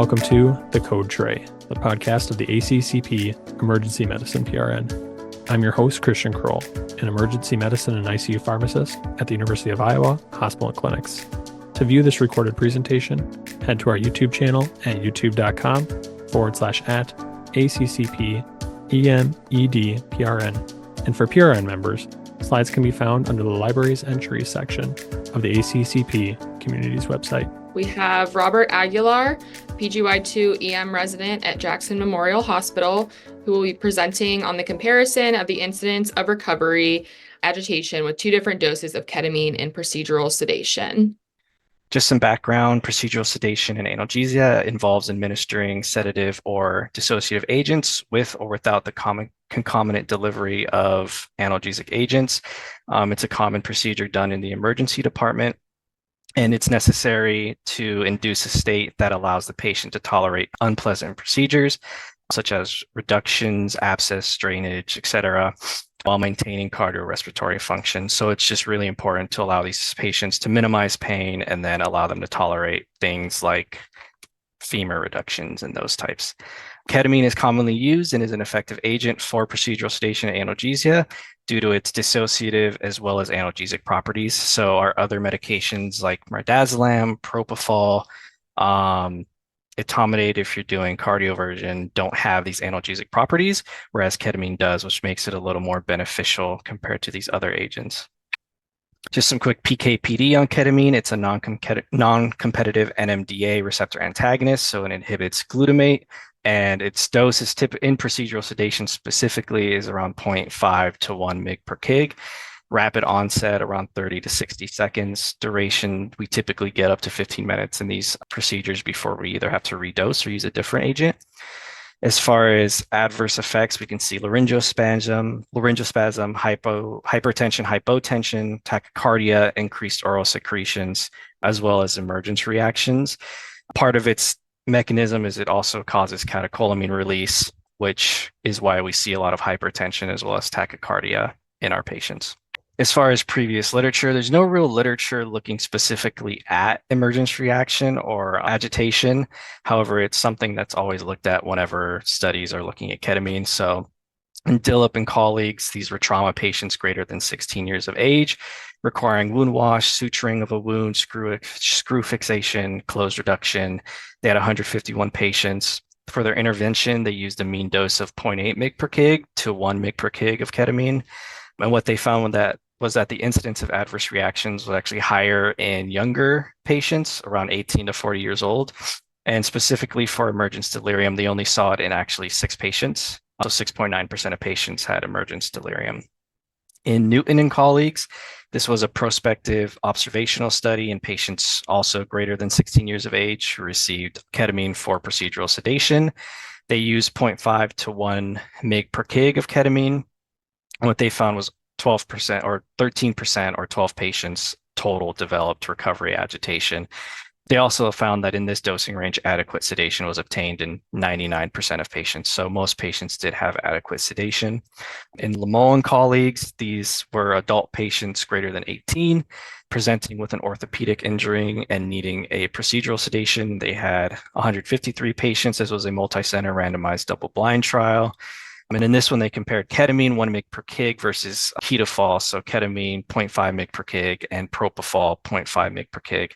welcome to The Code Tray, the podcast of the ACCP Emergency Medicine PRN. I'm your host, Christian Kroll, an emergency medicine and ICU pharmacist at the University of Iowa Hospital and Clinics. To view this recorded presentation, head to our YouTube channel at youtube.com/@ACCP EM PRN. And for PRN members, slides can be found under the Libraries Entries section of the ACCP Communities website. We have Robert Aguilar, PGY2 EM resident at Jackson Memorial Hospital, who will be presenting on the comparison of the incidence of recovery agitation with two different doses of ketamine and procedural sedation. Just some background, procedural sedation and analgesia involves administering sedative or dissociative agents with or without the concomitant delivery of analgesic agents. It's a common procedure done in the emergency department, and it's necessary to induce a state that allows the patient to tolerate unpleasant procedures, such as reductions, abscess, drainage, etc., while maintaining cardiorespiratory function. So it's just really important to allow these patients to minimize pain and then allow them to tolerate things like femur reductions and those types. Ketamine is commonly used and is an effective agent for procedural sedation and analgesia due to its dissociative as well as analgesic properties. So our other medications like midazolam, propofol, etomidate, if you're doing cardioversion, don't have these analgesic properties, whereas ketamine does, which makes it a little more beneficial compared to these other agents. Just some quick PK/PD on ketamine. It's a non-competitive NMDA receptor antagonist, so it inhibits glutamate, and its dose is in procedural sedation specifically is around 0.5 to 1 mg per kg. Rapid onset around 30 to 60 seconds. Duration, we typically get up to 15 minutes in these procedures before we either have to redose or use a different agent. As far as adverse effects, we can see laryngospasm, hypertension, hypotension, tachycardia, increased oral secretions, as well as emergence reactions. Part of its mechanism is it also causes catecholamine release, which is why we see a lot of hypertension as well as tachycardia in our patients. As far as previous literature, there's no real literature looking specifically at emergence reaction or agitation. However, it's something that's always looked at whenever studies are looking at ketamine. So in Dillip and colleagues, these were trauma patients greater than 16 years of age, requiring wound wash, suturing of a wound, screw fixation, closed reduction. They had 151 patients. For their intervention, they used a mean dose of 0.8 mg per kg to 1 mg per kg of ketamine. And what they found was that the incidence of adverse reactions was actually higher in younger patients, around 18 to 40 years old. And specifically for emergence delirium, they only saw it in actually 6 patients. So 6.9% of patients had emergence delirium. In Newton and colleagues, this was a prospective observational study in patients also greater than 16 years of age who received ketamine for procedural sedation. They used 0.5 to 1 mg per kg of ketamine. And what they found was 12% or 13% or 12 patients total developed recovery agitation. They also found that in this dosing range, adequate sedation was obtained in 99% of patients. So most patients did have adequate sedation. In Lamont and colleagues, these were adult patients greater than 18, presenting with an orthopedic injury and needing a procedural sedation. They had 153 patients. This was a multi-center randomized double-blind trial. And in this one, they compared ketamine 1 mg per kg versus ketofol, so ketamine 0.5 mg per kg and propofol 0.5 mg per kg.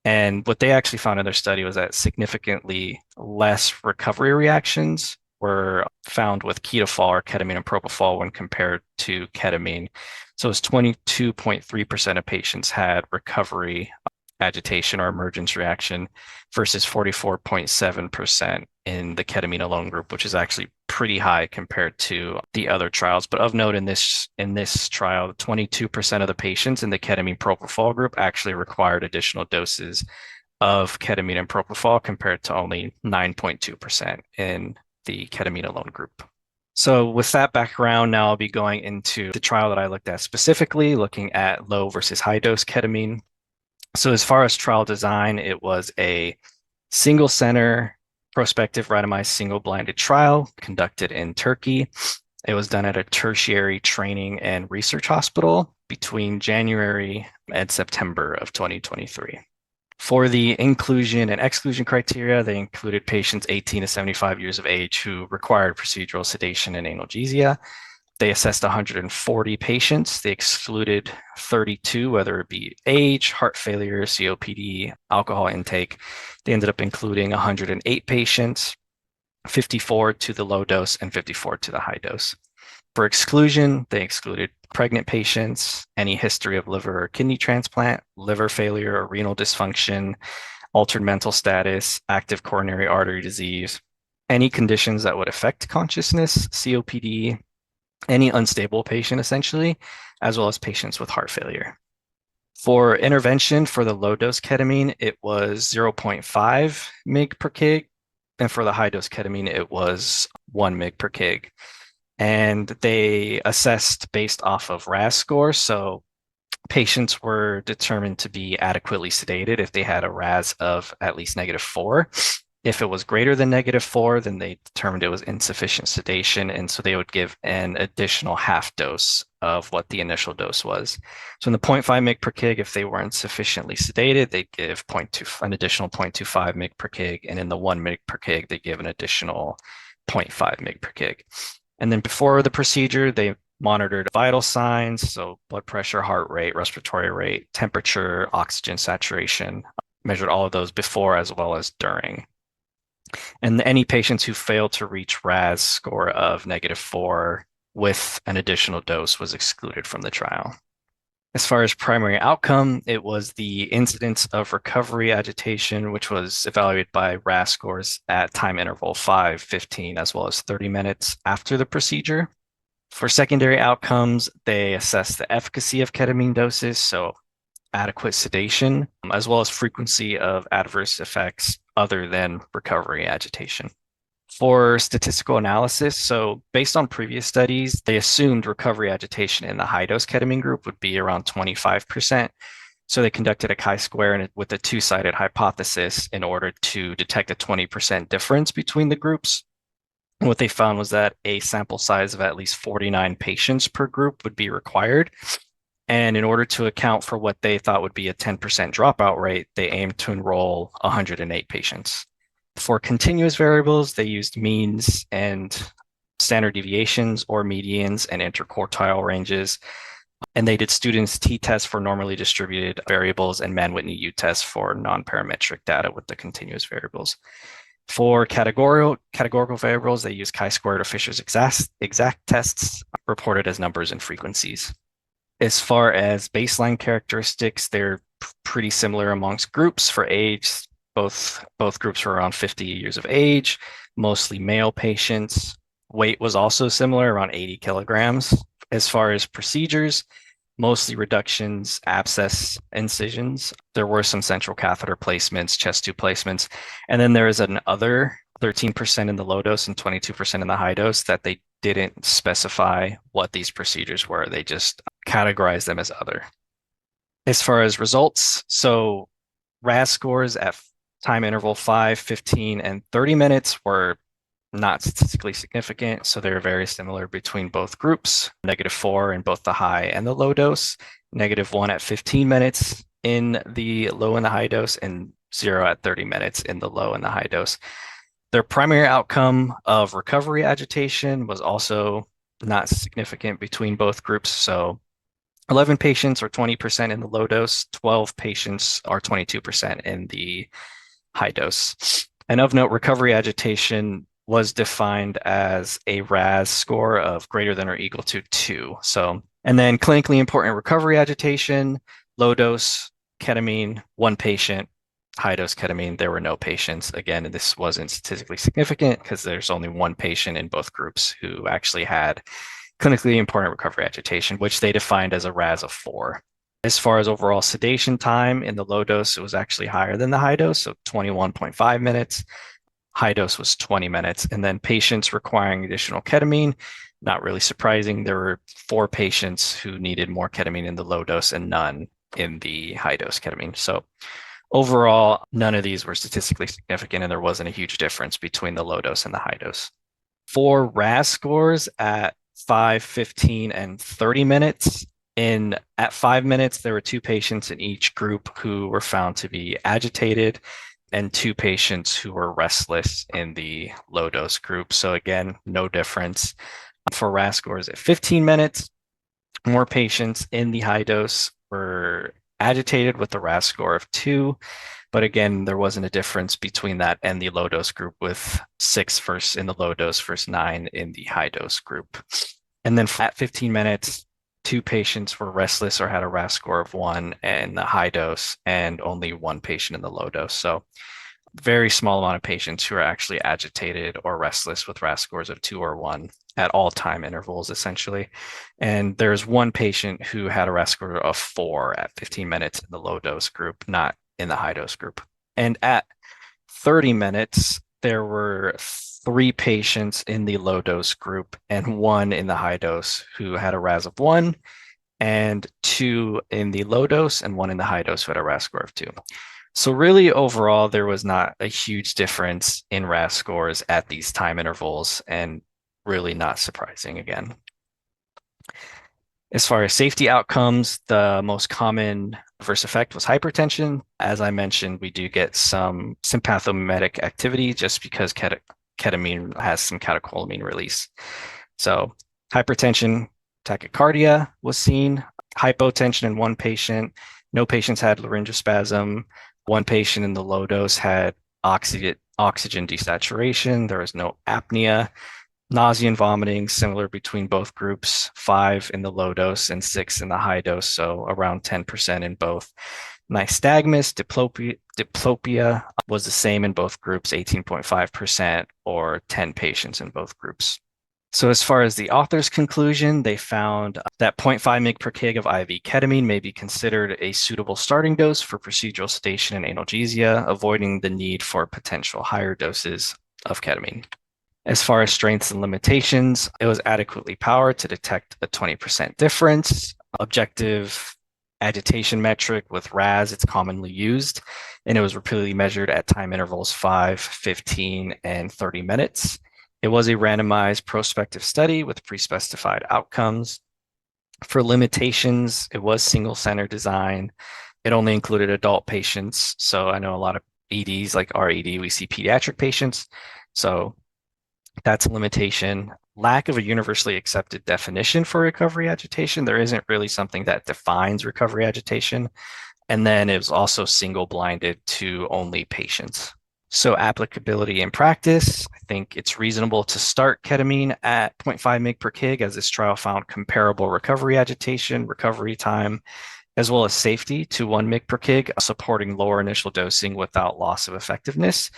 And what they actually found in their study was that significantly less recovery reactions were found with ketofol or ketamine and propofol when compared to ketamine. So it's 22.3% of patients had recovery agitation or emergence reaction versus 44.7% in the ketamine alone group, which is actually pretty high compared to the other trials. But of note in this trial, 22% of the patients in the ketamine propofol group actually required additional doses of ketamine and propofol compared to only 9.2% in the ketamine alone group. So with that background, now I'll be going into the trial that I looked at specifically, looking at low versus high dose ketamine. So as far as trial design, it was a single center prospective randomized single blinded trial conducted in Turkey. It was done at a tertiary training and research hospital between January and September of 2023. For the inclusion and exclusion criteria, they included patients 18 to 75 years of age who required procedural sedation and analgesia. They assessed 140 patients. They excluded 32, whether it be age, heart failure, COPD, alcohol intake. They ended up including 108 patients, 54 to the low dose and 54 to the high dose. For exclusion, they excluded pregnant patients, any history of liver or kidney transplant, liver failure or renal dysfunction, altered mental status, active coronary artery disease, any conditions that would affect consciousness, COPD, any unstable patient essentially, as well as patients with heart failure. For intervention for the low dose ketamine, it was 0.5 mg per kg, and for the high dose ketamine, it was 1 mg per kg. And they assessed based off of RAS score. So patients were determined to be adequately sedated if they had a RAS of at least -4. If it was greater than -4, then they determined it was insufficient sedation. And so they would give an additional half dose of what the initial dose was. So in the 0.5 mg per kg, if they weren't sufficiently sedated, they'd give an additional 0.25 mg per kg. And in the 1 mg per kg, they give an additional 0.5 mg per kg. And then before the procedure, they monitored vital signs, so blood pressure, heart rate, respiratory rate, temperature, oxygen saturation, measured all of those before as well as during. And any patients who failed to reach RAS score of -4 with an additional dose was excluded from the trial. As far as primary outcome, it was the incidence of recovery agitation, which was evaluated by RAS scores at time interval 5, 15, as well as 30 minutes after the procedure. For secondary outcomes, they assessed the efficacy of ketamine doses, so adequate sedation, as well as frequency of adverse effects other than recovery agitation. For statistical analysis, so based on previous studies, they assumed recovery agitation in the high-dose ketamine group would be around 25%. So they conducted a chi-square with a two-sided hypothesis in order to detect a 20% difference between the groups. And what they found was that a sample size of at least 49 patients per group would be required. And in order to account for what they thought would be a 10% dropout rate, they aimed to enroll 108 patients. For continuous variables, they used means and standard deviations or medians and interquartile ranges. And they did students' t-tests for normally distributed variables and Mann-Whitney U-tests for non-parametric data with the continuous variables. For categorical variables, they use chi-squared or Fisher's exact tests reported as numbers and frequencies. As far as baseline characteristics, they're pretty similar amongst groups. For age, both groups were around 50 years of age, mostly male patients. Weight was also similar, around 80 kilograms. As far as procedures, mostly reductions, abscess, incisions. There were some central catheter placements, chest tube placements. And then there is another 13% in the low dose and 22% in the high dose that they didn't specify what these procedures were. They just categorized them as other. As far as results, so RAS scores at time interval 5, 15, and 30 minutes were not statistically significant, so they're very similar between both groups, -4 in both the high and the low dose, -1 at 15 minutes in the low and the high dose, and 0 at 30 minutes in the low and the high dose. Their primary outcome of recovery agitation was also not significant between both groups, so 11 patients or 20% in the low dose, 12 patients or 22% in the high dose. And of note, recovery agitation was defined as a RAS score of greater than or equal to 2. So, and then clinically important recovery agitation, low dose ketamine, 1 patient, high dose ketamine, there were no patients. Again, this wasn't statistically significant because there's only 1 patient in both groups who actually had clinically important recovery agitation, which they defined as a RAS of 4. As far as overall sedation time in the low dose, it was actually higher than the high dose, so 21.5 minutes. High dose was 20 minutes. And then patients requiring additional ketamine, not really surprising. There were 4 patients who needed more ketamine in the low dose and none in the high dose ketamine. So overall, none of these were statistically significant, and there wasn't a huge difference between the low dose and the high dose. For RAS scores at 5, 15, and 30 minutes, At 5 minutes, there were 2 patients in each group who were found to be agitated and 2 patients who were restless in the low dose group. So again, no difference. For RASS scores at 15 minutes, more patients in the high dose were agitated with a RASS score of 2. But again, there wasn't a difference between that and the low dose group, with 6 in the low dose versus 9 in the high dose group. And then at 15 minutes, 2 patients were restless or had a RASS score of 1 in the high dose, and only 1 patient in the low dose. So very small amount of patients who are actually agitated or restless with RASS scores of 2 or 1 at all time intervals, essentially. And there's 1 patient who had a RASS score of 4 at 15 minutes in the low dose group, not in the high dose group. And at 30 minutes, there were 3 patients in the low dose group and 1 in the high dose who had a RASS of 1, and 2 in the low dose and 1 in the high dose who had a RASS score of 2. So really, overall, there was not a huge difference in RASS scores at these time intervals, and really not surprising again. As far as safety outcomes, the most common adverse effect was hypertension. As I mentioned, we do get some sympathomimetic activity just because ketamine has some catecholamine release. So hypertension, tachycardia was seen, hypotension in 1 patient. No patients had laryngospasm. 1 patient in the low dose had oxygen desaturation. There was no apnea. Nausea and vomiting, similar between both groups, 5 in the low dose and 6 in the high dose, so around 10% in both. Nystagmus, diplopia was the same in both groups, 18.5%, or 10 patients in both groups. So as far as the author's conclusion, they found that 0.5 mg per kg of IV ketamine may be considered a suitable starting dose for procedural sedation and analgesia, avoiding the need for potential higher doses of ketamine. As far as strengths and limitations, it was adequately powered to detect a 20% difference. Objective agitation metric with RASS, it's commonly used, and it was repeatedly measured at time intervals 5, 15, and 30 minutes. It was a randomized prospective study with pre-specified outcomes. For limitations, it was single-center design. It only included adult patients. So I know a lot of EDs, like our ED, we see pediatric patients. So that's a limitation. Lack of a universally accepted definition for recovery agitation. There isn't really something that defines recovery agitation. And then it was also single-blinded to only patients. So applicability in practice, I think it's reasonable to start ketamine at 0.5 mg per kg, as this trial found comparable recovery agitation, recovery time, as well as safety to 1 mg per kg, supporting lower initial dosing without loss of effectiveness.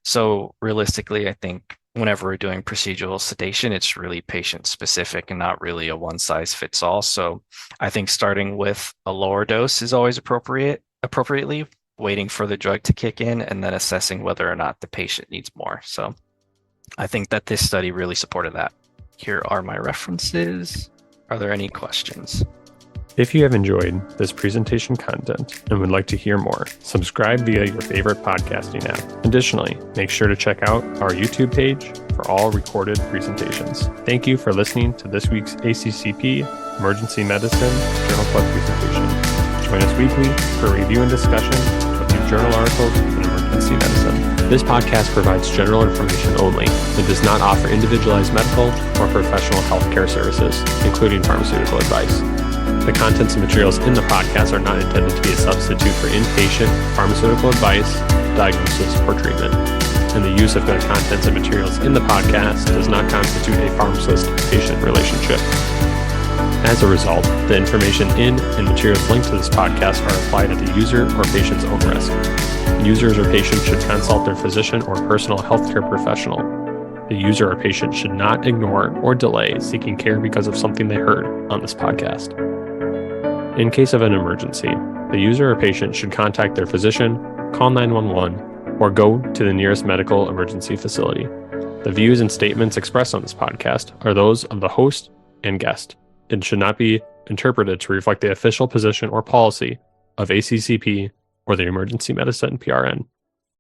So realistically, I think whenever we're doing procedural sedation, it's really patient specific and not really a one size fits all. So I think starting with a lower dose is always appropriately, waiting for the drug to kick in and then assessing whether or not the patient needs more. So I think that this study really supported that. Here are my references. Are there any questions? If you have enjoyed this presentation content and would like to hear more, subscribe via your favorite podcasting app. Additionally, make sure to check out our YouTube page for all recorded presentations. Thank you for listening to this week's ACCP Emergency Medicine Journal Club presentation. Join us weekly for review and discussion of new journal articles in emergency medicine. This podcast provides general information only and does not offer individualized medical or professional healthcare services, including pharmaceutical advice. The contents and materials in the podcast are not intended to be a substitute for inpatient pharmaceutical advice, diagnosis, or treatment. And the use of the contents and materials in the podcast does not constitute a pharmacist-patient relationship. As a result, the information in and materials linked to this podcast are applied at the user or patient's own risk. Users or patients should consult their physician or personal healthcare professional. The user or patient should not ignore or delay seeking care because of something they heard on this podcast. In case of an emergency, the user or patient should contact their physician, call 911, or go to the nearest medical emergency facility. The views and statements expressed on this podcast are those of the host and guest and should not be interpreted to reflect the official position or policy of ACCP or the Emergency Medicine PRN.